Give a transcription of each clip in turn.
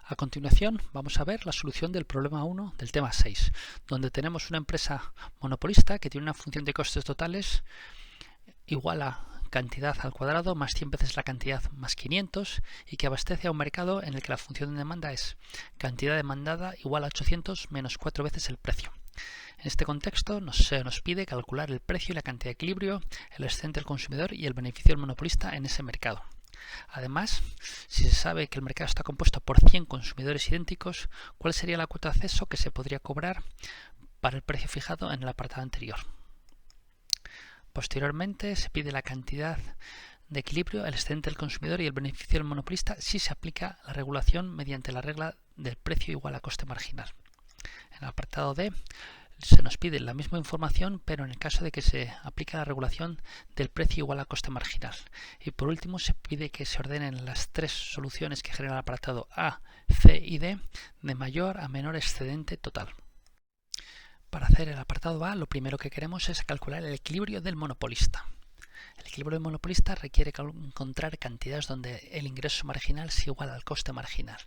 A continuación vamos a ver la solución del problema 1 del tema 6, donde tenemos una empresa monopolista que tiene una función de costes totales igual a cantidad al cuadrado más 100 veces la cantidad más 500 y que abastece a un mercado en el que la función de demanda es cantidad demandada igual a 800 menos 4 veces el precio. En este contexto se nos pide calcular el precio y la cantidad de equilibrio, el excedente del consumidor y el beneficio del monopolista en ese mercado. Además, si se sabe que el mercado está compuesto por 100 consumidores idénticos, ¿cuál sería la cuota de acceso que se podría cobrar para el precio fijado en el apartado anterior? Posteriormente, se pide la cantidad de equilibrio, el excedente del consumidor y el beneficio del monopolista si se aplica la regulación mediante la regla del precio igual a coste marginal. En el apartado D, se nos pide la misma información, pero en el caso de que se aplique la regulación del precio igual a coste marginal. Y por último, se pide que se ordenen las tres soluciones que genera el apartado A, C y D de mayor a menor excedente total. Para hacer el apartado A, lo primero que queremos es calcular el equilibrio del monopolista. El equilibrio del monopolista requiere encontrar cantidades donde el ingreso marginal es igual al coste marginal.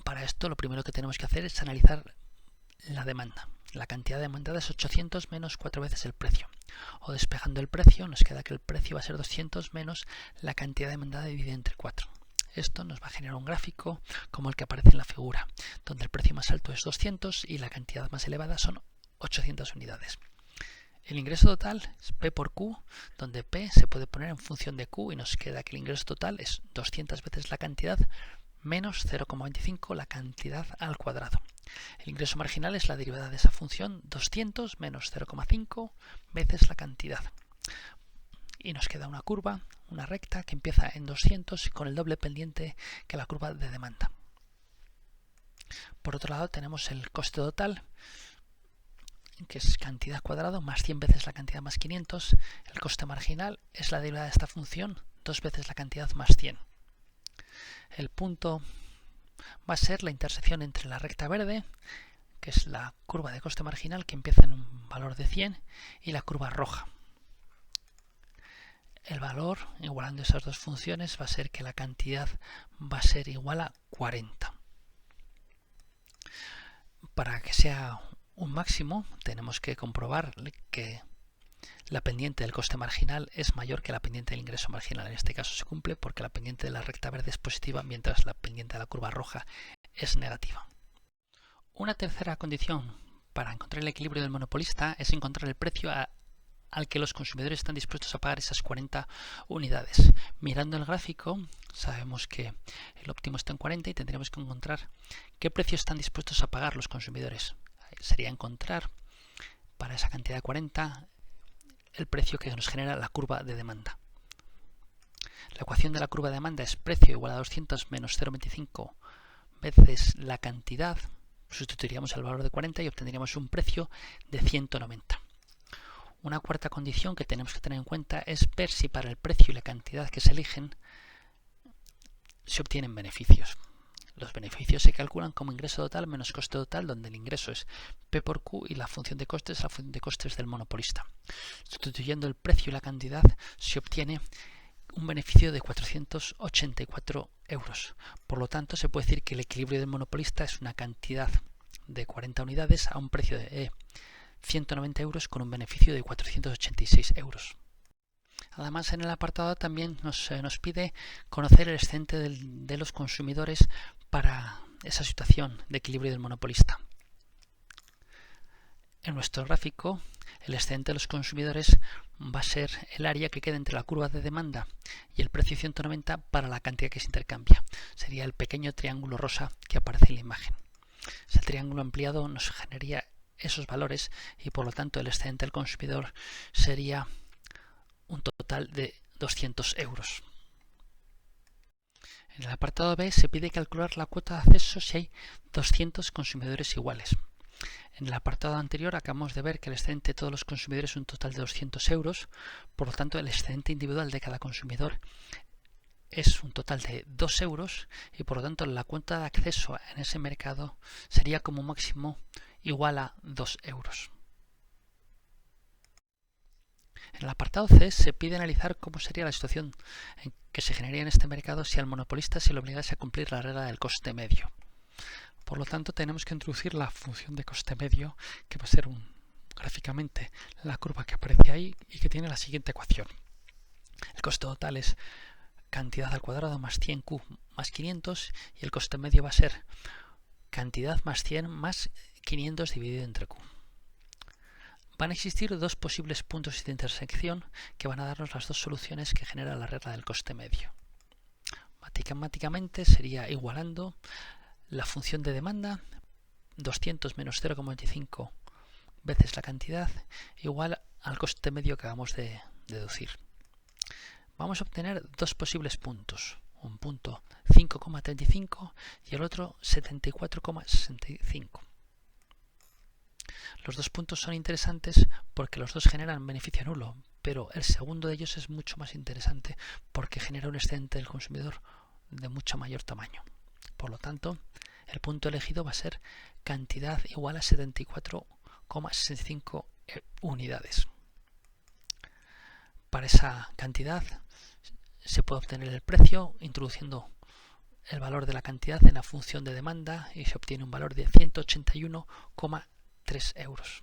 Para esto, lo primero que tenemos que hacer es analizar la demanda. La cantidad demandada es 800 menos 4 veces el precio. O despejando el precio, nos queda que el precio va a ser 200 menos la cantidad demandada dividida entre 4. Esto nos va a generar un gráfico como el que aparece en la figura, donde el precio más alto es 200 y la cantidad más elevada son 800 unidades. El ingreso total es P por Q, donde P se puede poner en función de Q y nos queda que el ingreso total es 200 veces la cantidad menos 0,25 la cantidad al cuadrado. El ingreso marginal es la derivada de esa función 200 menos 0,5 veces la cantidad. Y nos queda una curva, una recta que empieza en 200 y con el doble pendiente que la curva de demanda. Por otro lado tenemos el coste total, que es cantidad cuadrado más 100 veces la cantidad más 500. El coste marginal es la derivada de esta función, 2 veces la cantidad más 100. El punto va a ser la intersección entre la recta verde, que es la curva de coste marginal que empieza en un valor de 100, y la curva roja. El valor, igualando esas dos funciones, va a ser que la cantidad va a ser igual a 40. Para que sea un máximo, tenemos que comprobar que la pendiente del coste marginal es mayor que la pendiente del ingreso marginal. En este caso se cumple porque la pendiente de la recta verde es positiva, mientras la pendiente de la curva roja es negativa. Una tercera condición para encontrar el equilibrio del monopolista es encontrar el precio al que los consumidores están dispuestos a pagar esas 40 unidades. Mirando el gráfico, sabemos que el óptimo está en 40 y tendríamos que encontrar qué precio están dispuestos a pagar los consumidores. Sería encontrar para esa cantidad de 40 el precio que nos genera la curva de demanda. La ecuación de la curva de demanda es precio igual a 200 menos 0,25 veces la cantidad. Sustituiríamos el valor de 40 y obtendríamos un precio de 190. Una cuarta condición que tenemos que tener en cuenta es ver si para el precio y la cantidad que se eligen se obtienen beneficios. Los beneficios se calculan como ingreso total menos coste total, donde el ingreso es P por Q y la función de costes es la función de costes del monopolista. Sustituyendo el precio y la cantidad se obtiene un beneficio de 484 euros. Por lo tanto, se puede decir que el equilibrio del monopolista es una cantidad de 40 unidades a un precio de 190 euros con un beneficio de 486 euros. Además, en el apartado también nos pide conocer el excedente de los consumidores para esa situación de equilibrio del monopolista. En nuestro gráfico, el excedente de los consumidores va a ser el área que queda entre la curva de demanda y el precio 190 para la cantidad que se intercambia. Sería el pequeño triángulo rosa que aparece en la imagen. Ese triángulo ampliado nos generaría esos valores y por lo tanto el excedente del consumidor sería un total de 200 euros. En el apartado B se pide calcular la cuota de acceso si hay 200 consumidores iguales. En el apartado anterior acabamos de ver que el excedente de todos los consumidores es un total de 200 euros, por lo tanto el excedente individual de cada consumidor es un total de 2 euros y por lo tanto la cuota de acceso en ese mercado sería como máximo igual a 2 euros. En el apartado C se pide analizar cómo sería la situación en que se generaría en este mercado si al monopolista se le obligase a cumplir la regla del coste medio. Por lo tanto, tenemos que introducir la función de coste medio, que va a ser gráficamente la curva que aparece ahí y que tiene la siguiente ecuación. El coste total es cantidad al cuadrado más 100q más 500 y el coste medio va a ser cantidad más 100 más 500 dividido entre q. Van a existir dos posibles puntos de intersección que van a darnos las dos soluciones que genera la regla del coste medio. Matemáticamente sería igualando la función de demanda 200 menos 0,25 veces la cantidad igual al coste medio que acabamos de deducir. Vamos a obtener dos posibles puntos, un punto 5,35 y el otro 74,65. Los dos puntos son interesantes porque los dos generan beneficio nulo, pero el segundo de ellos es mucho más interesante porque genera un excedente del consumidor de mucho mayor tamaño. Por lo tanto, el punto elegido va a ser cantidad igual a 74,65 unidades. Para esa cantidad se puede obtener el precio introduciendo el valor de la cantidad en la función de demanda y se obtiene un valor de 181,3 euros.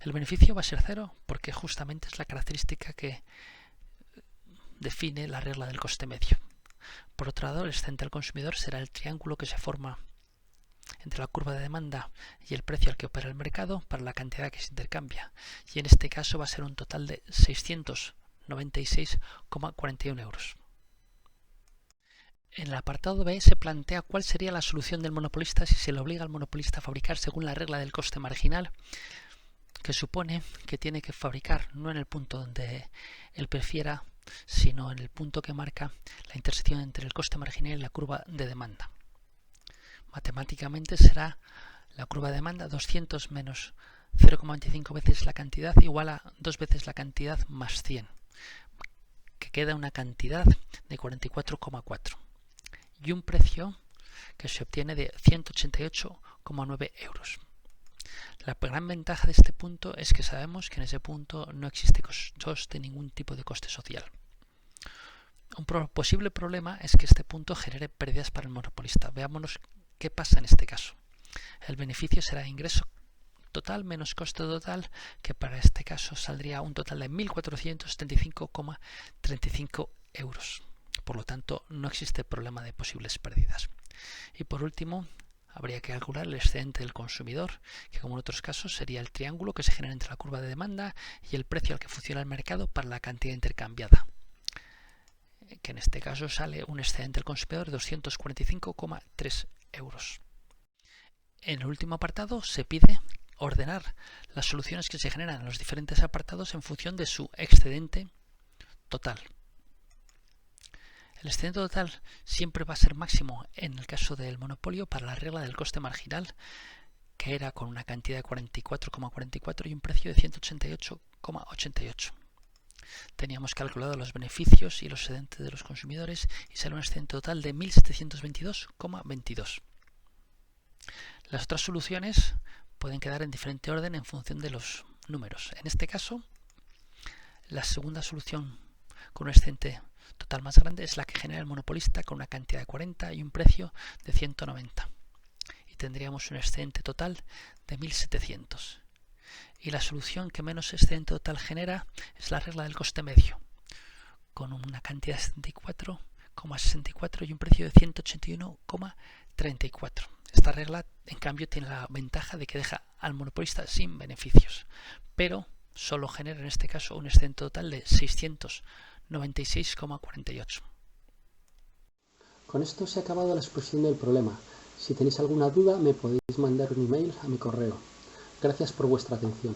El beneficio va a ser cero porque justamente es la característica que define la regla del coste medio. Por otro lado, el excedente al consumidor será el triángulo que se forma entre la curva de demanda y el precio al que opera el mercado para la cantidad que se intercambia, y en este caso va a ser un total de 696,41 euros. En el apartado B se plantea cuál sería la solución del monopolista si se le obliga al monopolista a fabricar según la regla del coste marginal, que supone que tiene que fabricar no en el punto donde él prefiera, sino en el punto que marca la intersección entre el coste marginal y la curva de demanda. Matemáticamente será la curva de demanda 200 menos 0,25 veces la cantidad igual a 2 veces la cantidad más 100, que queda una cantidad de 44,4 y un precio que se obtiene de 188,9 euros. La gran ventaja de este punto es que sabemos que en ese punto no existe coste de ningún tipo de coste social. Un posible problema es que este punto genere pérdidas para el monopolista. Veámonos qué pasa en este caso. El beneficio será ingreso total menos coste total, que para este caso saldría un total de 1.475,35 euros. Por lo tanto, no existe problema de posibles pérdidas. Y por último, habría que calcular el excedente del consumidor, que como en otros casos sería el triángulo que se genera entre la curva de demanda y el precio al que funciona el mercado para la cantidad intercambiada, que en este caso sale un excedente del consumidor de 245,3 euros. En el último apartado se pide ordenar las soluciones que se generan en los diferentes apartados en función de su excedente total. El excedente total siempre va a ser máximo en el caso del monopolio para la regla del coste marginal, que era con una cantidad de 44,44 y un precio de 188,88. Teníamos calculado los beneficios y los excedentes de los consumidores y sale un excedente total de 1.722,22. Las otras soluciones pueden quedar en diferente orden en función de los números. En este caso, la segunda solución con un excedente total más grande es la que genera el monopolista con una cantidad de 40 y un precio de 190. Y tendríamos un excedente total de 1.700. Y la solución que menos excedente total genera es la regla del coste medio, con una cantidad de 74,64 y un precio de 181,34. Esta regla, en cambio, tiene la ventaja de que deja al monopolista sin beneficios, pero solo genera en este caso un excedente total de 696,48. Con esto se ha acabado la exposición del problema. Si tenéis alguna duda me podéis mandar un email a mi correo. Gracias por vuestra atención.